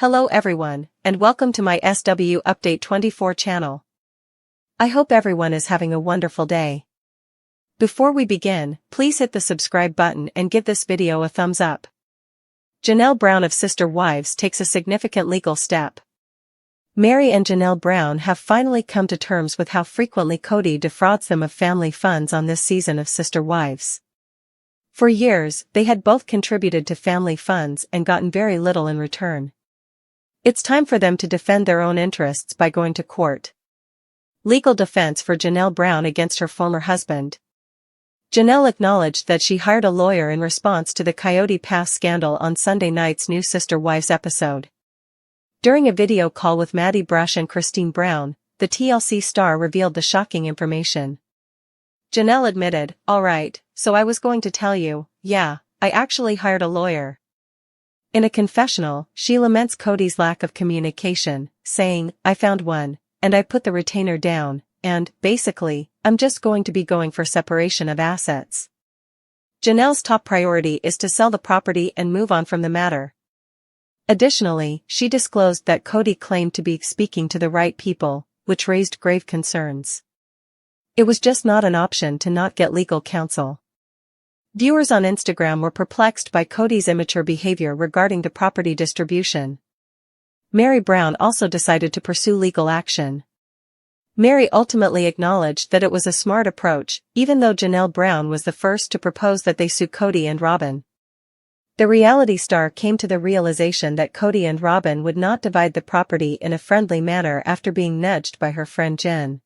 Hello everyone, and welcome to my SW Update 24 channel. I hope everyone is having a wonderful day. Before we begin, please hit the subscribe button and give this video a thumbs up. Janelle Brown of Sister Wives takes a significant legal step. Mary and Janelle Brown have finally come to terms with how frequently Cody defrauds them of family funds on this season of Sister Wives. For years, they had both contributed to family funds and gotten very little in return. It's time for them to defend their own interests by going to court. Legal defense for Janelle Brown against her former husband. Janelle acknowledged that she hired a lawyer in response to the Coyote Pass scandal on Sunday night's new Sister Wives episode. During a video call with Maddie Brush and Christine Brown, the TLC star revealed the shocking information. Janelle admitted, "Alright, so I was going to tell you, yeah, I actually hired a lawyer." In a confessional, she laments Cody's lack of communication, saying, "I found one, and I put the retainer down, and, basically, I'm just going to be going for separation of assets." Janelle's top priority is to sell the property and move on from the matter. Additionally, she disclosed that Cody claimed to be speaking to the right people, which raised grave concerns. It was just not an option to not get legal counsel. Viewers on Instagram were perplexed by Cody's immature behavior regarding the property distribution. Mary Brown also decided to pursue legal action. Mary ultimately acknowledged that it was a smart approach, even though Janelle Brown was the first to propose that they sue Cody and Robin. The reality star came to the realization that Cody and Robin would not divide the property in a friendly manner after being nudged by her friend Jen.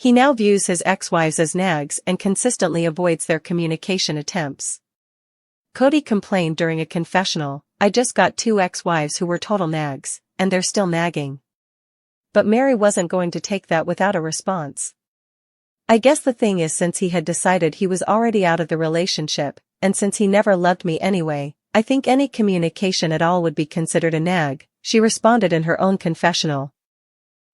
He now views his ex-wives as nags and consistently avoids their communication attempts. Cody complained during a confessional, "I just got two ex-wives who were total nags, and they're still nagging." But Mary wasn't going to take that without a response. "I guess the thing is, since he had decided he was already out of the relationship, and since he never loved me anyway, I think any communication at all would be considered a nag," she responded in her own confessional.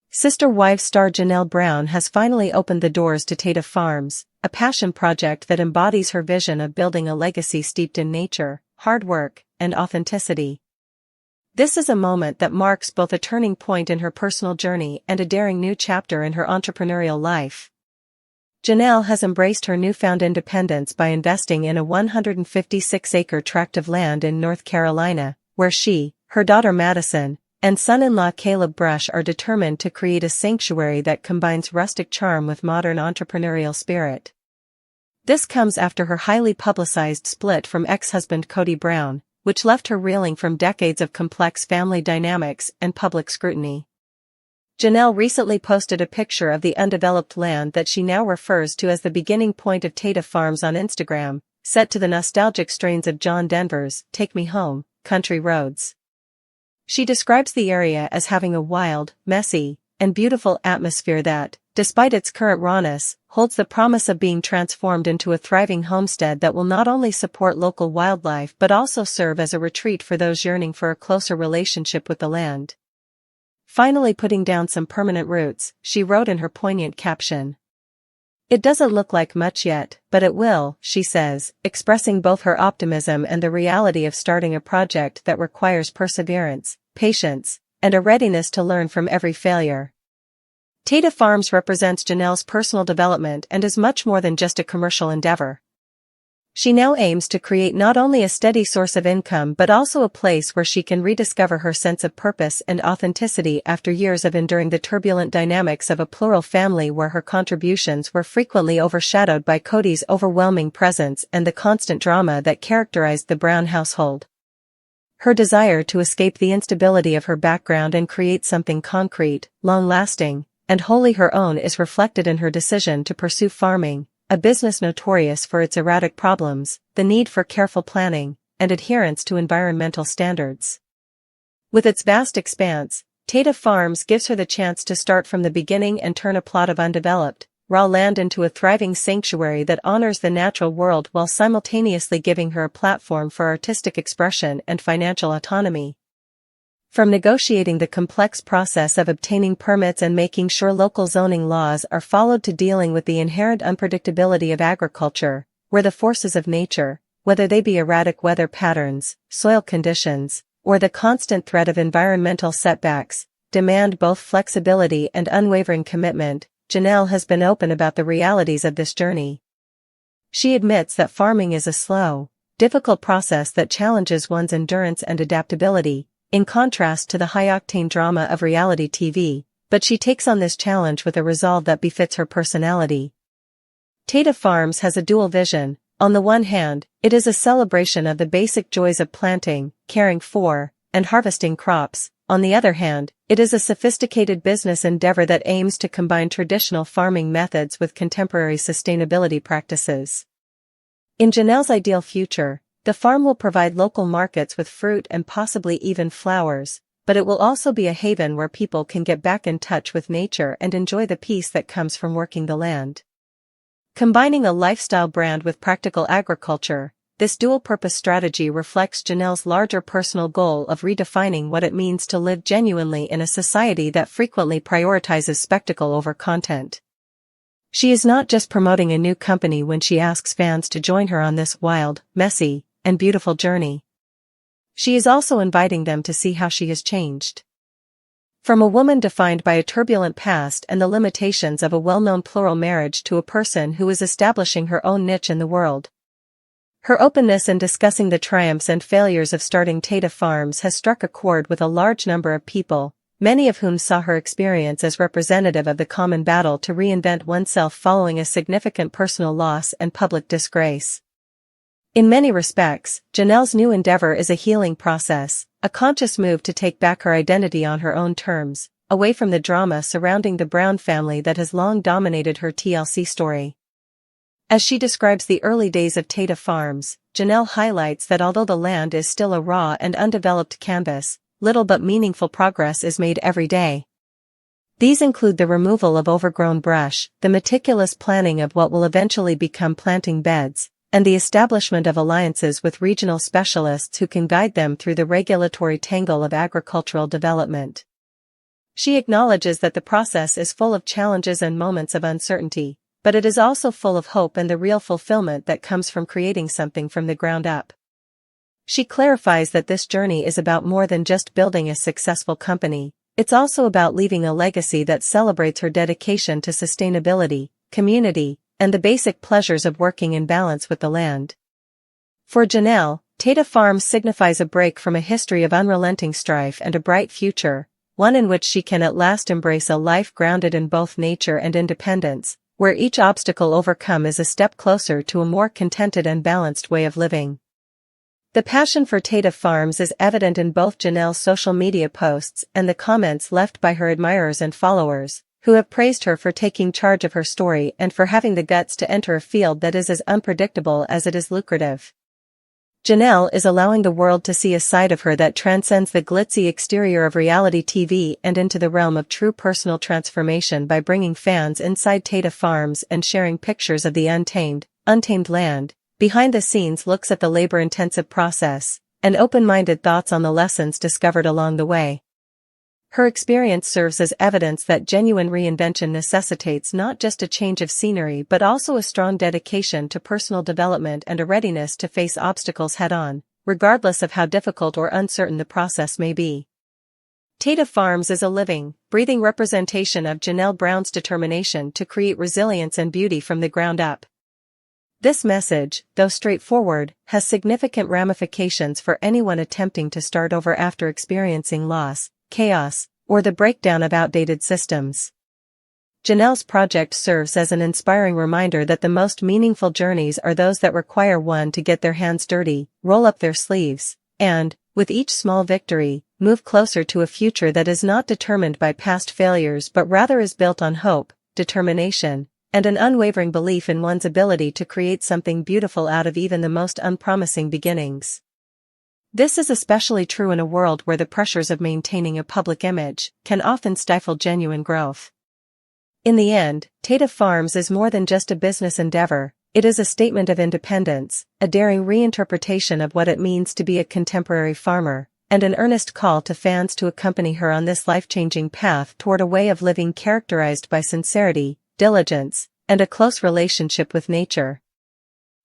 Sister Wives star Janelle Brown has finally opened the doors to Tata Farms, a passion project that embodies her vision of building a legacy steeped in nature, hard work, and authenticity. This is a moment that marks both a turning point in her personal journey and a daring new chapter in her entrepreneurial life. Janelle has embraced her newfound independence by investing in a 156-acre tract of land in North Carolina, where she, her daughter Madison, and son-in-law Caleb Brush are determined to create a sanctuary that combines rustic charm with modern entrepreneurial spirit. This comes after her highly publicized split from ex-husband Cody Brown, which left her reeling from decades of complex family dynamics and public scrutiny. Janelle recently posted a picture of the undeveloped land that she now refers to as the beginning point of Tata Farms on Instagram, set to the nostalgic strains of John Denver's "Take Me Home, Country Roads." She describes the area as having a wild, messy, and beautiful atmosphere that, despite its current rawness, holds the promise of being transformed into a thriving homestead that will not only support local wildlife but also serve as a retreat for those yearning for a closer relationship with the land. Finally putting down some permanent roots, she wrote in her poignant caption, "It doesn't look like much yet, but it will," she says, expressing both her optimism and the reality of starting a project that requires perseverance, patience, and a readiness to learn from every failure. Tata Farms represents Janelle's personal development and is much more than just a commercial endeavor. She now aims to create not only a steady source of income but also a place where she can rediscover her sense of purpose and authenticity after years of enduring the turbulent dynamics of a plural family where her contributions were frequently overshadowed by Cody's overwhelming presence and the constant drama that characterized the Brown household. Her desire to escape the instability of her background and create something concrete, long-lasting, and wholly her own is reflected in her decision to pursue farming, a business notorious for its erratic problems, the need for careful planning, and adherence to environmental standards. With its vast expanse, Tata Farms gives her the chance to start from the beginning and turn a plot of undeveloped, raw land into a thriving sanctuary that honors the natural world while simultaneously giving her a platform for artistic expression and financial autonomy. From negotiating the complex process of obtaining permits and making sure local zoning laws are followed to dealing with the inherent unpredictability of agriculture, where the forces of nature, whether they be erratic weather patterns, soil conditions, or the constant threat of environmental setbacks, demand both flexibility and unwavering commitment, Janelle has been open about the realities of this journey. She admits that farming is a slow, difficult process that challenges one's endurance and adaptability, in contrast to the high-octane drama of reality TV, but she takes on this challenge with a resolve that befits her personality. Tata Farms has a dual vision. On the one hand, it is a celebration of the basic joys of planting, caring for, and harvesting crops. On the other hand, it is a sophisticated business endeavor that aims to combine traditional farming methods with contemporary sustainability practices. In Janelle's ideal future, the farm will provide local markets with fruit and possibly even flowers, but it will also be a haven where people can get back in touch with nature and enjoy the peace that comes from working the land. Combining a lifestyle brand with practical agriculture, this dual-purpose strategy reflects Janelle's larger personal goal of redefining what it means to live genuinely in a society that frequently prioritizes spectacle over content. She is not just promoting a new company when she asks fans to join her on this wild, messy, and beautiful journey. She is also inviting them to see how she has changed. From a woman defined by a turbulent past and the limitations of a well-known plural marriage to a person who is establishing her own niche in the world. Her openness in discussing the triumphs and failures of starting Tata Farms has struck a chord with a large number of people, many of whom saw her experience as representative of the common battle to reinvent oneself following a significant personal loss and public disgrace. In many respects, Janelle's new endeavor is a healing process, a conscious move to take back her identity on her own terms, away from the drama surrounding the Brown family that has long dominated her TLC story. As she describes the early days of Tata Farms, Janelle highlights that although the land is still a raw and undeveloped canvas, little but meaningful progress is made every day. These include the removal of overgrown brush, the meticulous planning of what will eventually become planting beds, and the establishment of alliances with regional specialists who can guide them through the regulatory tangle of agricultural development. She acknowledges that the process is full of challenges and moments of uncertainty, but it is also full of hope and the real fulfillment that comes from creating something from the ground up. She clarifies that this journey is about more than just building a successful company, it's also about leaving a legacy that celebrates her dedication to sustainability, community, and the basic pleasures of working in balance with the land. For Janelle, Tata Farms signifies a break from a history of unrelenting strife and a bright future, one in which she can at last embrace a life grounded in both nature and independence, where each obstacle overcome is a step closer to a more contented and balanced way of living. The passion for Tata Farms is evident in both Janelle's social media posts and the comments left by her admirers and followers, who have praised her for taking charge of her story and for having the guts to enter a field that is as unpredictable as it is lucrative. Janelle is allowing the world to see a side of her that transcends the glitzy exterior of reality TV and into the realm of true personal transformation by bringing fans inside Tata Farms and sharing pictures of the untamed land, behind-the-scenes looks at the labor-intensive process, and open-minded thoughts on the lessons discovered along the way. Her experience serves as evidence that genuine reinvention necessitates not just a change of scenery but also a strong dedication to personal development and a readiness to face obstacles head-on, regardless of how difficult or uncertain the process may be. Tata Farms is a living, breathing representation of Janelle Brown's determination to create resilience and beauty from the ground up. This message, though straightforward, has significant ramifications for anyone attempting to start over after experiencing loss, chaos, or the breakdown of outdated systems. Janelle's project serves as an inspiring reminder that the most meaningful journeys are those that require one to get their hands dirty, roll up their sleeves, and, with each small victory, move closer to a future that is not determined by past failures but rather is built on hope, determination, and an unwavering belief in one's ability to create something beautiful out of even the most unpromising beginnings. This is especially true in a world where the pressures of maintaining a public image can often stifle genuine growth. In the end, Tata Farms is more than just a business endeavor, it is a statement of independence, a daring reinterpretation of what it means to be a contemporary farmer, and an earnest call to fans to accompany her on this life-changing path toward a way of living characterized by sincerity, diligence, and a close relationship with nature.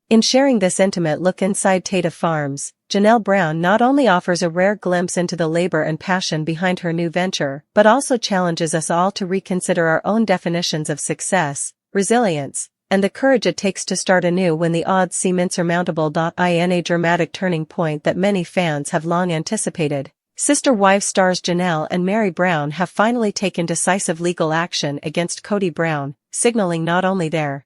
In sharing this intimate look inside Tata Farms, Janelle Brown not only offers a rare glimpse into the labor and passion behind her new venture, but also challenges us all to reconsider our own definitions of success, resilience, and the courage it takes to start anew when the odds seem insurmountable. In a dramatic turning point that many fans have long anticipated, Sister Wives stars Janelle and Mary Brown have finally taken decisive legal action against Kody Brown, signaling not only their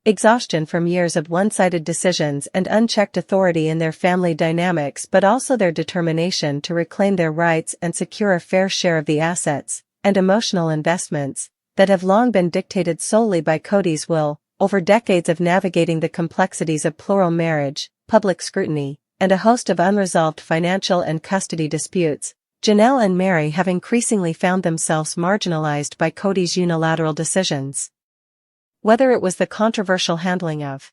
exhaustion from years of one-sided decisions and unchecked authority in their family dynamics but also their determination to reclaim their rights and secure a fair share of the assets and emotional investments that have long been dictated solely by Kody's will. Over decades of navigating the complexities of plural marriage, public scrutiny, and a host of unresolved financial and custody disputes, Janelle and Mary have increasingly found themselves marginalized by Kody's unilateral decisions. Whether it was the controversial handling of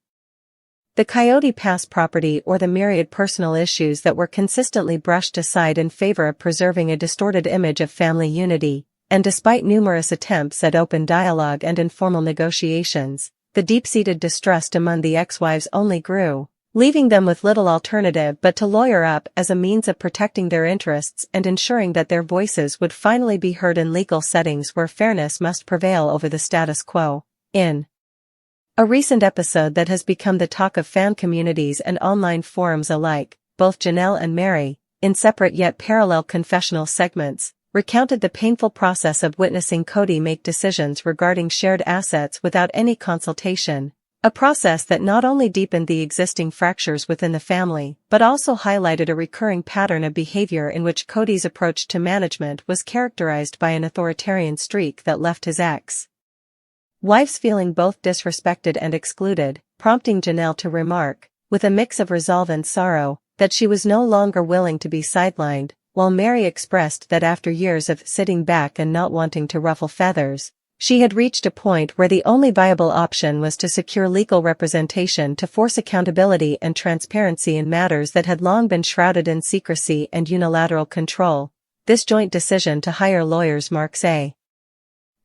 the Coyote Pass property or the myriad personal issues that were consistently brushed aside in favor of preserving a distorted image of family unity, and despite numerous attempts at open dialogue and informal negotiations, the deep-seated distrust among the ex-wives only grew, leaving them with little alternative but to lawyer up as a means of protecting their interests and ensuring that their voices would finally be heard in legal settings where fairness must prevail over the status quo. In a recent episode that has become the talk of fan communities and online forums alike, both Janelle and Mary, in separate yet parallel confessional segments, recounted the painful process of witnessing Kody make decisions regarding shared assets without any consultation, a process that not only deepened the existing fractures within the family but also highlighted a recurring pattern of behavior in which Kody's approach to management was characterized by an authoritarian streak that left his ex-wives feeling both disrespected and excluded, prompting Janelle to remark, with a mix of resolve and sorrow, that she was no longer willing to be sidelined, while Mary expressed that after years of sitting back and not wanting to ruffle feathers, she had reached a point where the only viable option was to secure legal representation to force accountability and transparency in matters that had long been shrouded in secrecy and unilateral control. This joint decision to hire lawyers marks a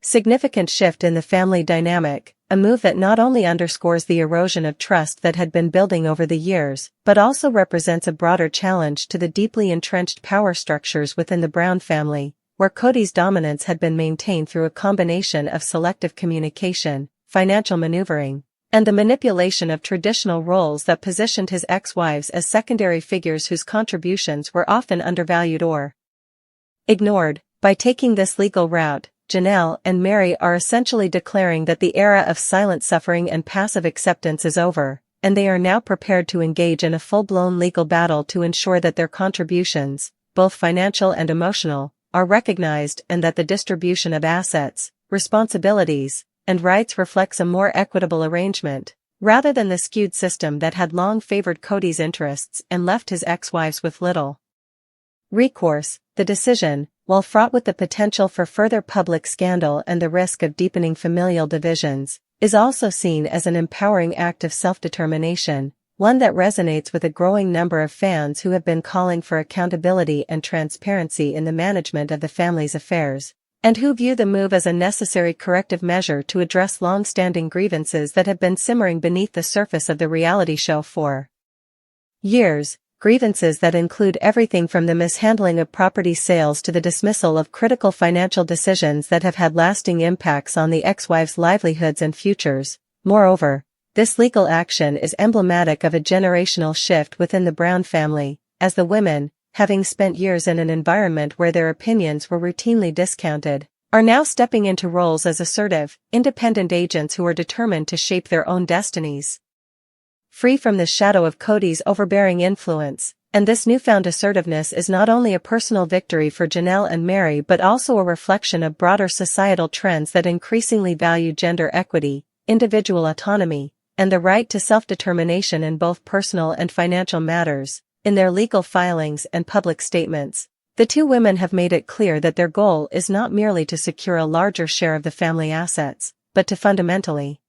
significant shift in the family dynamic, a move that not only underscores the erosion of trust that had been building over the years, but also represents a broader challenge to the deeply entrenched power structures within the Brown family, where Kody's dominance had been maintained through a combination of selective communication, financial maneuvering, and the manipulation of traditional roles that positioned his ex-wives as secondary figures whose contributions were often undervalued or ignored. By taking this legal route, Janelle and Mary are essentially declaring that the era of silent suffering and passive acceptance is over, and they are now prepared to engage in a full-blown legal battle to ensure that their contributions, both financial and emotional, are recognized and that the distribution of assets, responsibilities, and rights reflects a more equitable arrangement, rather than the skewed system that had long favored Kody's interests and left his ex-wives with little recourse. The decision, while fraught with the potential for further public scandal and the risk of deepening familial divisions, is also seen as an empowering act of self-determination, one that resonates with a growing number of fans who have been calling for accountability and transparency in the management of the family's affairs, and who view the move as a necessary corrective measure to address long-standing grievances that have been simmering beneath the surface of the reality show for years. Grievances that include everything from the mishandling of property sales to the dismissal of critical financial decisions that have had lasting impacts on the ex-wives' livelihoods and futures. Moreover, this legal action is emblematic of a generational shift within the Brown family, as the women, having spent years in an environment where their opinions were routinely discounted, are now stepping into roles as assertive, independent agents who are determined to shape their own destinies, free from the shadow of Kody's overbearing influence. And this newfound assertiveness is not only a personal victory for Janelle and Mary but also a reflection of broader societal trends that increasingly value gender equity, individual autonomy, and the right to self-determination in both personal and financial matters. In their legal filings and public statements, the two women have made it clear that their goal is not merely to secure a larger share of the family assets, but to fundamentally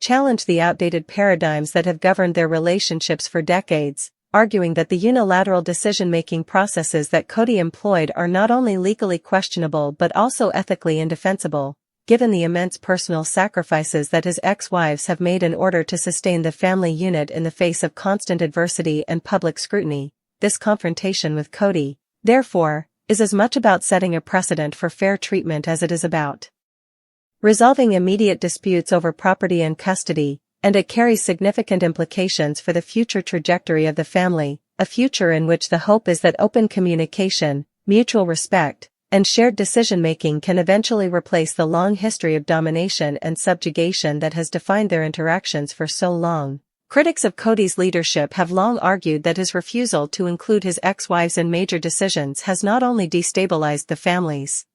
challenge the outdated paradigms that have governed their relationships for decades, arguing that the unilateral decision-making processes that Kody employed are not only legally questionable but also ethically indefensible. given the immense personal sacrifices that his ex-wives have made in order to sustain the family unit in the face of constant adversity and public scrutiny. This confrontation with Cody, therefore, is as much about setting a precedent for fair treatment as it is about resolving immediate disputes over property and custody, and it carries significant implications for the future trajectory of the family, a future in which the hope is that open communication, mutual respect, and shared decision-making can eventually replace the long history of domination and subjugation that has defined their interactions for so long. Critics of Cody's leadership have long argued that his refusal to include his ex-wives in major decisions has not only destabilized the family's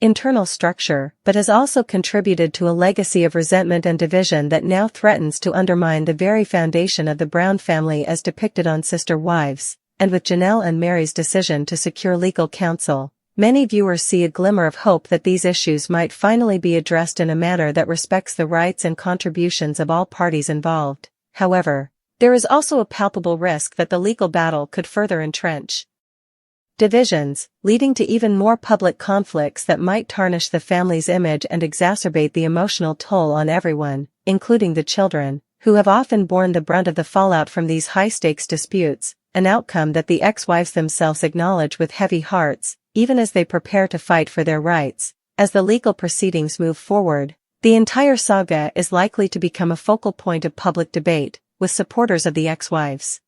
internal structure, but has also contributed to a legacy of resentment and division that now threatens to undermine the very foundation of the Brown family as depicted on Sister Wives. And with Janelle and Mary's decision to secure legal counsel, many viewers see a glimmer of hope that these issues might finally be addressed in a manner that respects the rights and contributions of all parties involved. However, there is also a palpable risk that the legal battle could further entrench divisions, leading to even more public conflicts that might tarnish the family's image and exacerbate the emotional toll on everyone, including the children, who have often borne the brunt of the fallout from these high-stakes disputes, an outcome that the ex-wives themselves acknowledge with heavy hearts, even as they prepare to fight for their rights. As the legal proceedings move forward, the entire saga is likely to become a focal point of public debate, with supporters of the ex-wives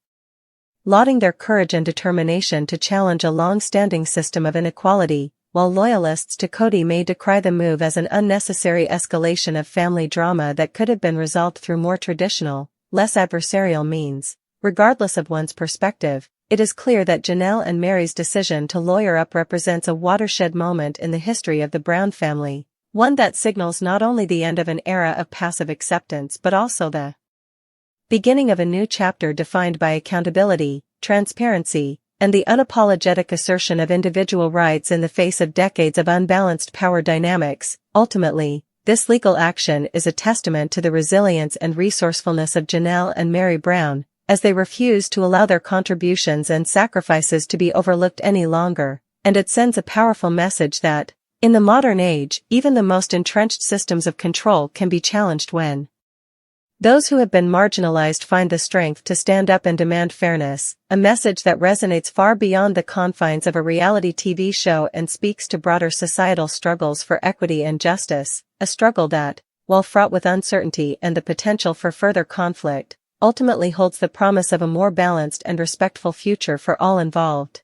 lauding their courage and determination to challenge a long-standing system of inequality, while loyalists to Cody may decry the move as an unnecessary escalation of family drama that could have been resolved through more traditional, less adversarial means. Regardless of one's perspective, it is clear that Janelle and Mary's decision to lawyer up represents a watershed moment in the history of the Brown family, one that signals not only the end of an era of passive acceptance but also the beginning of a new chapter defined by accountability, transparency, and the unapologetic assertion of individual rights in the face of decades of unbalanced power dynamics. Ultimately, this legal action is a testament to the resilience and resourcefulness of Janelle and Mary Brown, as they refuse to allow their contributions and sacrifices to be overlooked any longer, and it sends a powerful message that, in the modern age, even the most entrenched systems of control can be challenged when those who have been marginalized find the strength to stand up and demand fairness, a message that resonates far beyond the confines of a reality TV show and speaks to broader societal struggles for equity and justice, a struggle that, while fraught with uncertainty and the potential for further conflict, ultimately holds the promise of a more balanced and respectful future for all involved.